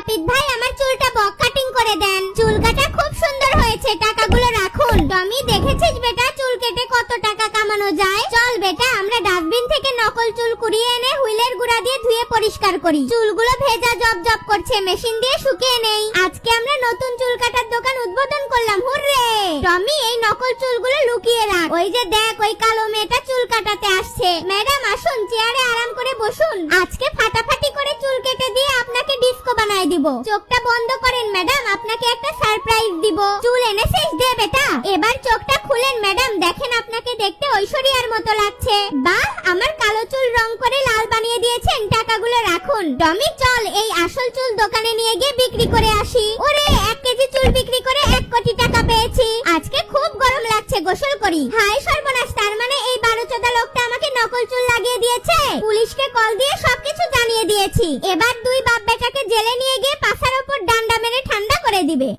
নাপিত ভাই আমার চুলটা বক কাটিং করে দেন। চুল কাটা খুব সুন্দর হয়েছে, টাকাগুলো রাখুন। টমি দেখেছিস বেটা চুল কেটে কত টাকা কামানো যায়? চল বেটা আমরা ডাস্টবিন থেকে নকল চুল কুড়িয়ে এনে হুইলের গুঁড়া দিয়ে ধুয়ে পরিষ্কার করি। চুলগুলো ভেজা জব জব করছে, মেশিন দিয়ে শুকিয়ে নেই। আজকে আমরা নতুন চুল কাটার দোকান উদ্বোধন করলাম, হুররে! টমি এই নকল চুলগুলো লুকিয়ে রাখ। ওই যে দেখ ওই কালো মেয়েটা চুল কাটাতে আসছে। ম্যাডাম আসুন, চেয়ারে আরাম করে বসুন। আজকে ফাটাফাটি করে চুল কেটে দিয়ে আপনাকে ডিস্কো বানায় দিব। চোখটা বন্ধ করেন ম্যাডাম, আপনাকে একটা সারপ্রাইজ দিব। চুল এনেছিস? দে বেটা। এবার চোখটা খুলেন ম্যাডাম, দেখেন আপনাকে দেখতে ঐশ্বরিয়ার মতো লাগছে। বাহ, আমার কালো চুল রং করে লাল বানিয়ে দিয়েছেন, টাকাগুলো রাখুন। টমি চল এই আসল চুল দোকানে নিয়ে গিয়ে বিক্রি করে আসি। ওরে 1 কেজি চুল বিক্রি করে 1 কোটি টাকা পেয়েছি। আজকে খুব গরম লাগছে, গোসল করি। হাই সর্বনাশ, তার মানে এই 12-14 লোকটা আমাকে নকল চুল লাগিয়ে দিয়েছে। পুলিশকে কল দিয়ে সবকিছু জানিয়ে দিয়েছি। এবার 2 বাপ বেটাকে জেলে নিয়ে গিয়ে পাছার উপর ডান্ডা মেরে ঠান্ডা করে দিবে।